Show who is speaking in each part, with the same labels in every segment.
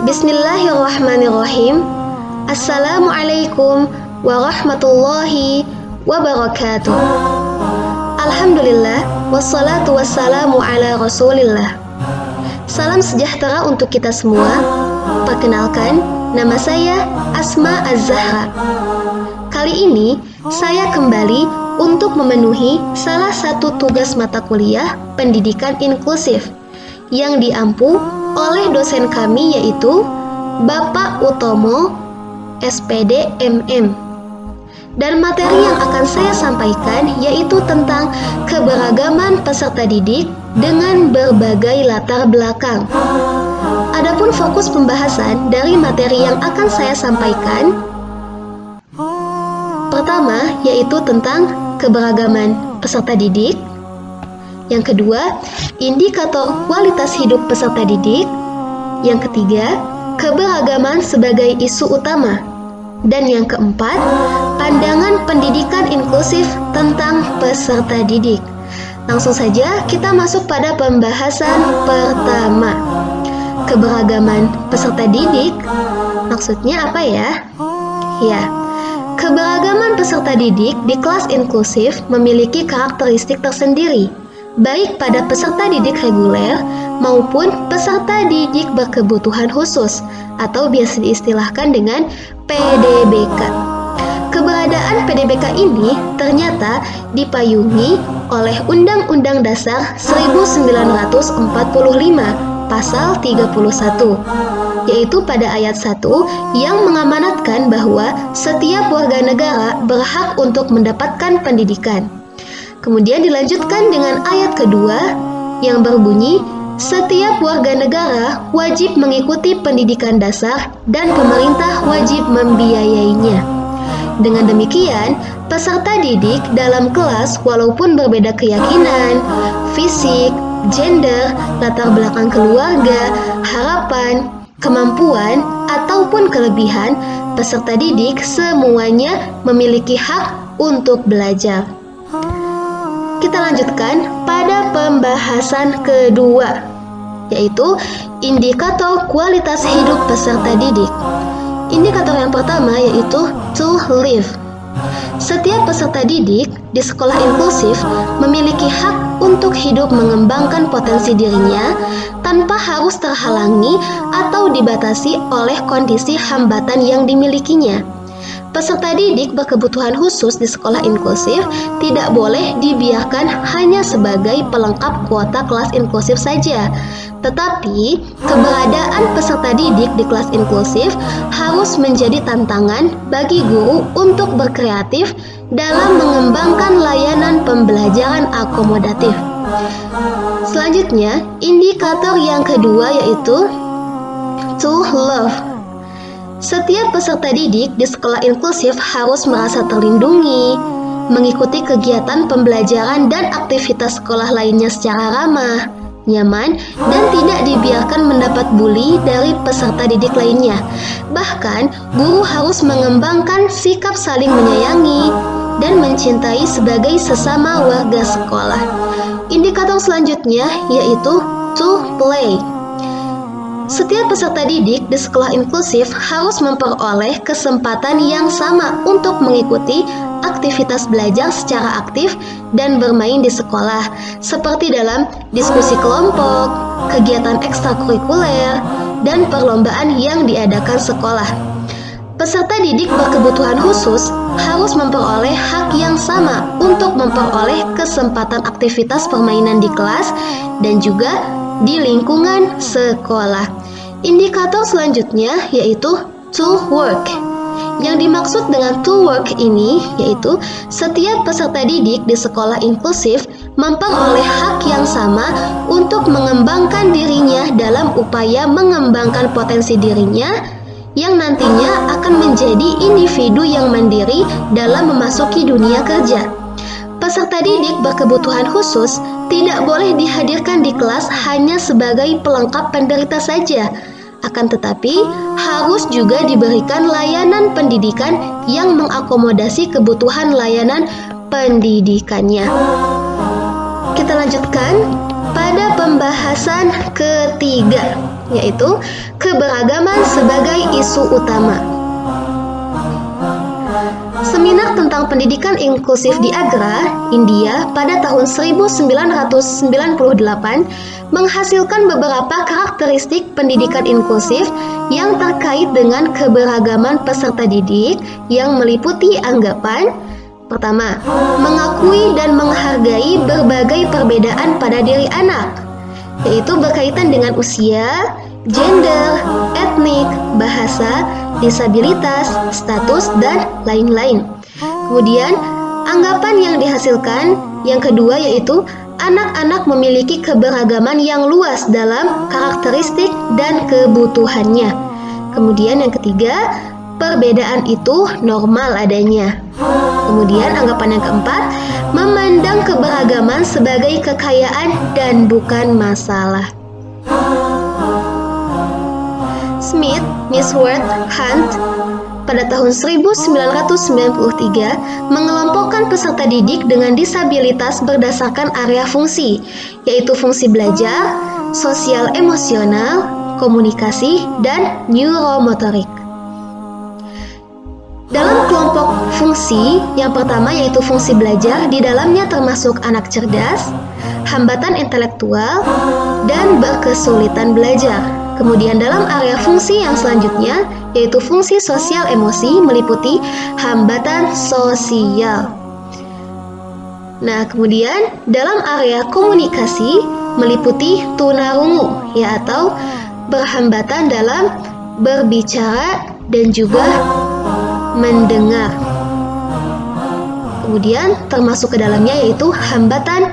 Speaker 1: Bismillahirrahmanirrahim. Assalamualaikum warahmatullahi wabarakatuh. Alhamdulillah, wassalatu wassalamu ala rasulillah. Salam sejahtera untuk kita semua. Perkenalkan, nama saya Asma Az-Zahra. Kali ini, saya kembali untuk memenuhi salah satu tugas mata kuliah pendidikan inklusif yang diampu oleh dosen kami, yaitu Bapak Utomo, SPD MM. Dan materi yang akan saya sampaikan yaitu tentang keberagaman peserta didik dengan berbagai latar belakang. Adapun fokus pembahasan dari materi yang akan saya sampaikan, pertama yaitu tentang keberagaman peserta didik. Yang kedua, indikator kualitas hidup peserta didik. Yang ketiga, keberagaman sebagai isu utama. Dan yang keempat, pandangan pendidikan inklusif tentang peserta didik. Langsung saja kita masuk pada pembahasan pertama. Keberagaman peserta didik, maksudnya apa ya? Ya, keberagaman peserta didik di kelas inklusif memiliki karakteristik tersendiri, baik pada peserta didik reguler maupun peserta didik berkebutuhan khusus atau biasa diistilahkan dengan PDBK. Keberadaan PDBK ini ternyata dipayungi oleh Undang-Undang Dasar 1945 Pasal 31, yaitu pada ayat 1 yang mengamanatkan bahwa setiap warga negara berhak untuk mendapatkan pendidikan. Kemudian dilanjutkan dengan ayat kedua yang berbunyi, setiap warga negara wajib mengikuti pendidikan dasar dan pemerintah wajib membiayainya. Dengan demikian, peserta didik dalam kelas walaupun berbeda keyakinan, fisik, gender, latar belakang keluarga, harapan, kemampuan, ataupun kelebihan, peserta didik semuanya memiliki hak untuk belajar. Kita lanjutkan pada pembahasan kedua, yaitu indikator kualitas hidup peserta didik. Indikator yang pertama yaitu to live. Setiap peserta didik di sekolah inklusif memiliki hak untuk hidup mengembangkan potensi dirinya tanpa harus terhalangi atau dibatasi oleh kondisi hambatan yang dimilikinya. Peserta didik berkebutuhan khusus di sekolah inklusif tidak boleh dibiarkan hanya sebagai pelengkap kuota kelas inklusif saja. Tetapi, keberadaan peserta didik di kelas inklusif harus menjadi tantangan bagi guru untuk berkreatif dalam mengembangkan layanan pembelajaran akomodatif. Selanjutnya, indikator yang kedua yaitu to love. Setiap peserta didik di sekolah inklusif harus merasa terlindungi, mengikuti kegiatan pembelajaran dan aktivitas sekolah lainnya secara ramah, nyaman, dan tidak dibiarkan mendapat bully dari peserta didik lainnya. Bahkan, guru harus mengembangkan sikap saling menyayangi dan mencintai sebagai sesama warga sekolah. Indikator selanjutnya yaitu to play. Setiap peserta didik di sekolah inklusif harus memperoleh kesempatan yang sama untuk mengikuti aktivitas belajar secara aktif dan bermain di sekolah, seperti dalam diskusi kelompok, kegiatan ekstrakurikuler, dan perlombaan yang diadakan sekolah. Peserta didik berkebutuhan khusus harus memperoleh hak yang sama untuk memperoleh kesempatan aktivitas permainan di kelas dan juga di lingkungan sekolah. Indikator selanjutnya yaitu to work. Yang dimaksud dengan to work ini yaitu setiap peserta didik di sekolah inklusif memperoleh hak yang sama untuk mengembangkan dirinya dalam upaya mengembangkan potensi dirinya yang nantinya akan menjadi individu yang mandiri dalam memasuki dunia kerja. Peserta didik berkebutuhan khusus tidak boleh dihadirkan di kelas hanya sebagai pelengkap penderita saja, akan tetapi harus juga diberikan layanan pendidikan yang mengakomodasi kebutuhan layanan pendidikannya. Kita lanjutkan pada pembahasan ketiga, yaitu keberagaman sebagai isu utama. Seminar tentang pendidikan inklusif di Agra, India pada tahun 1998 menghasilkan beberapa karakteristik pendidikan inklusif yang terkait dengan keberagaman peserta didik yang meliputi anggapan: pertama, mengakui dan menghargai berbagai perbedaan pada diri anak, yaitu berkaitan dengan usia, gender, etnik, bahasa, disabilitas, status, dan lain-lain. Kemudian, anggapan yang dihasilkan yang kedua yaitu anak-anak memiliki keberagaman yang luas dalam karakteristik dan kebutuhannya. Kemudian yang ketiga, perbedaan itu normal adanya. Kemudian anggapan yang keempat, memandang keberagaman sebagai kekayaan dan bukan masalah. Smith, Nisworth, Hunt pada tahun 1993 mengelompokkan peserta didik dengan disabilitas berdasarkan area fungsi, yaitu fungsi belajar, sosial emosional, komunikasi, dan neuromotorik. Dalam kelompok fungsi, yang pertama yaitu fungsi belajar, di dalamnya termasuk anak cerdas, hambatan intelektual, dan berkesulitan belajar. Kemudian dalam area fungsi yang selanjutnya, yaitu fungsi sosial emosi, meliputi hambatan sosial. Nah, kemudian dalam area komunikasi, meliputi tunarungu, ya, atau berhambatan dalam berbicara dan juga mendengar. Kemudian termasuk ke dalamnya yaitu hambatan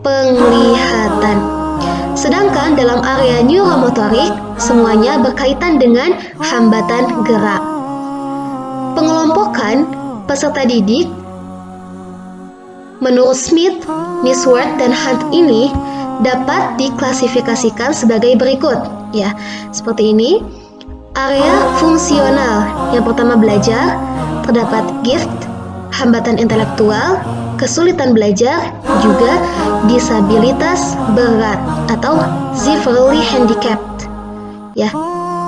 Speaker 1: penglihatan. Sedangkan dalam area neuromotorik, semuanya berkaitan dengan hambatan gerak. Pengelompokan peserta didik menurut Smith, Nisworth, dan Hunt ini dapat diklasifikasikan sebagai berikut, ya, seperti ini. Area fungsional, yang pertama belajar, terdapat gift, hambatan intelektual, kesulitan belajar, juga disabilitas berat atau severely handicapped, ya,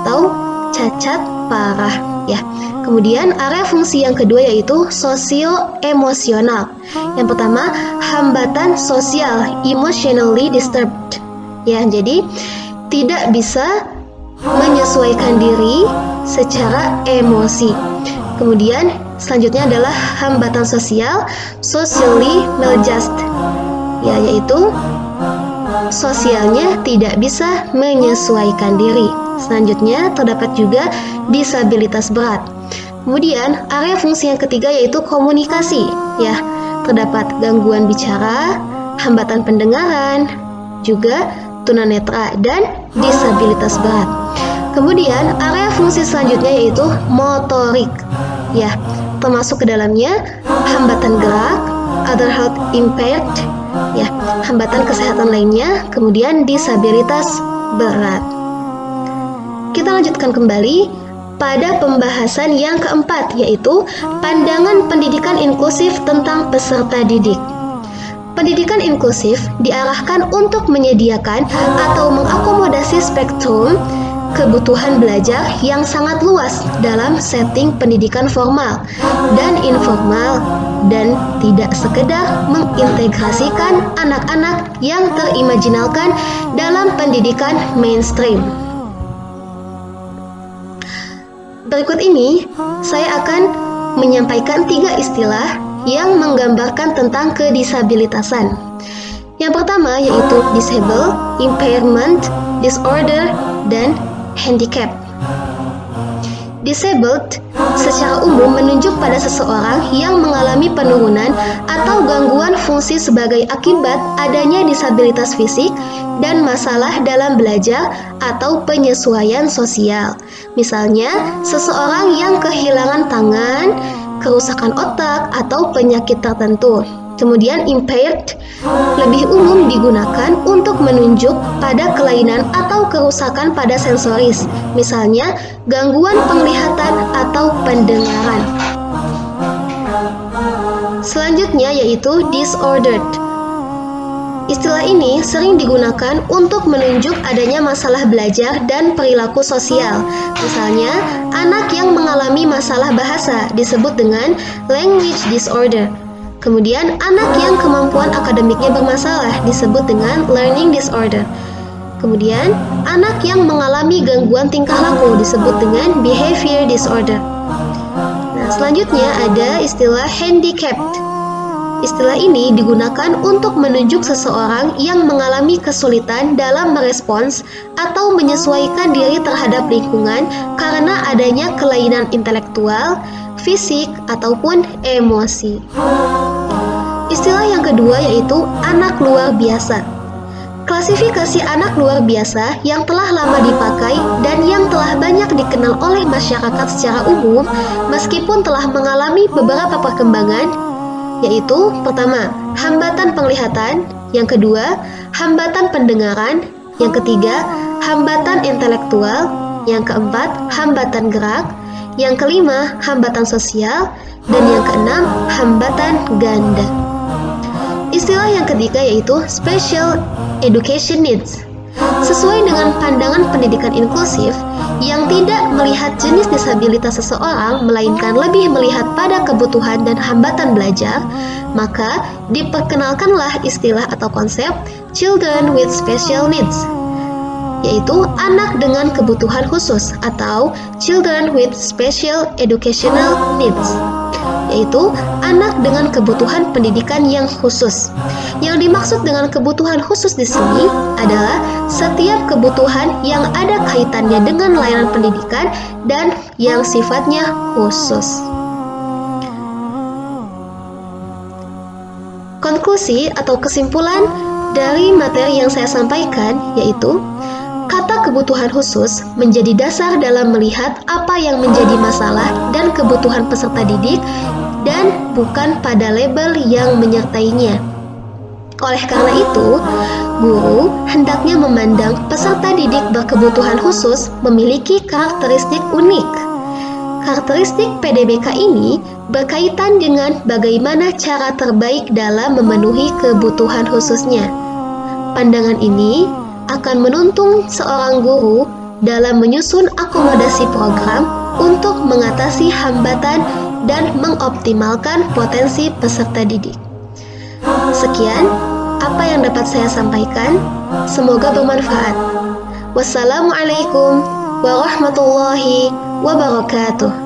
Speaker 1: atau cacat parah, ya. Kemudian area fungsi yang kedua yaitu sosio-emosional. Yang pertama hambatan sosial, emotionally disturbed, ya, jadi tidak bisa menyesuaikan diri secara emosi. Kemudian selanjutnya adalah hambatan sosial, socially maladjust, ya, yaitu sosialnya tidak bisa menyesuaikan diri. Selanjutnya terdapat juga disabilitas berat. Kemudian area fungsi yang ketiga yaitu komunikasi, ya, terdapat gangguan bicara, hambatan pendengaran, juga tunanetra dan disabilitas berat. Kemudian area fungsi selanjutnya yaitu motorik, ya, termasuk ke dalamnya hambatan gerak, other health impaired, ya, hambatan kesehatan lainnya, kemudian disabilitas berat. Kita lanjutkan kembali pada pembahasan yang keempat, yaitu pandangan pendidikan inklusif tentang peserta didik. Pendidikan inklusif diarahkan untuk menyediakan atau mengakomodasi spektrum kebutuhan belajar yang sangat luas dalam setting pendidikan formal dan informal, dan tidak sekedar mengintegrasikan anak-anak yang terimajinalkan dalam pendidikan mainstream. Berikut ini saya akan menyampaikan 3 istilah yang menggambarkan tentang kedisabilitasan. Yang pertama yaitu disable, impairment, disorder, dan handicap. Disabled secara umum menunjuk pada seseorang yang mengalami penurunan atau gangguan fungsi sebagai akibat adanya disabilitas fisik dan masalah dalam belajar atau penyesuaian sosial. Misalnya, seseorang yang kehilangan tangan, kerusakan otak, atau penyakit tertentu. Kemudian impaired lebih umum digunakan untuk menunjuk pada kelainan atau kerusakan pada sensoris, misalnya gangguan penglihatan atau pendengaran. Selanjutnya yaitu disordered. Istilah ini sering digunakan untuk menunjuk adanya masalah belajar dan perilaku sosial. Misalnya, anak yang mengalami masalah bahasa disebut dengan language disorder. Kemudian, anak yang kemampuan akademiknya bermasalah disebut dengan learning disorder. Kemudian, anak yang mengalami gangguan tingkah laku disebut dengan behavior disorder. Nah, selanjutnya ada istilah handicapped. Istilah ini digunakan untuk menunjuk seseorang yang mengalami kesulitan dalam merespons atau menyesuaikan diri terhadap lingkungan karena adanya kelainan intelektual, fisik, ataupun emosi. Istilah yang kedua yaitu anak luar biasa. Klasifikasi anak luar biasa yang telah lama dipakai dan yang telah banyak dikenal oleh masyarakat secara umum meskipun telah mengalami beberapa perkembangan, yaitu pertama, hambatan penglihatan, yang kedua, hambatan pendengaran, yang ketiga, hambatan intelektual, yang keempat, hambatan gerak, yang kelima, hambatan sosial, dan yang keenam, hambatan ganda. Istilah yang ketiga yaitu special education needs. Sesuai dengan pandangan pendidikan inklusif yang tidak melihat jenis disabilitas seseorang melainkan lebih melihat pada kebutuhan dan hambatan belajar, maka diperkenalkanlah istilah atau konsep children with special needs, yaitu anak dengan kebutuhan khusus atau children with special educational needs, yaitu anak dengan kebutuhan pendidikan yang khusus. Yang dimaksud dengan kebutuhan khusus di sini adalah setiap kebutuhan yang ada kaitannya dengan layanan pendidikan dan yang sifatnya khusus. Konklusi atau kesimpulan dari materi yang saya sampaikan yaitu kata kebutuhan khusus menjadi dasar dalam melihat apa yang menjadi masalah dan kebutuhan peserta didik dan bukan pada label yang menyertainya. Oleh karena itu, guru hendaknya memandang peserta didik berkebutuhan khusus memiliki karakteristik unik. Karakteristik PDBK ini berkaitan dengan bagaimana cara terbaik dalam memenuhi kebutuhan khususnya. Pandangan ini akan menuntun seorang guru dalam menyusun akomodasi program untuk mengatasi hambatan dan mengoptimalkan potensi peserta didik. Sekian apa yang dapat saya sampaikan. Semoga bermanfaat. Wassalamualaikum warahmatullahi wabarakatuh.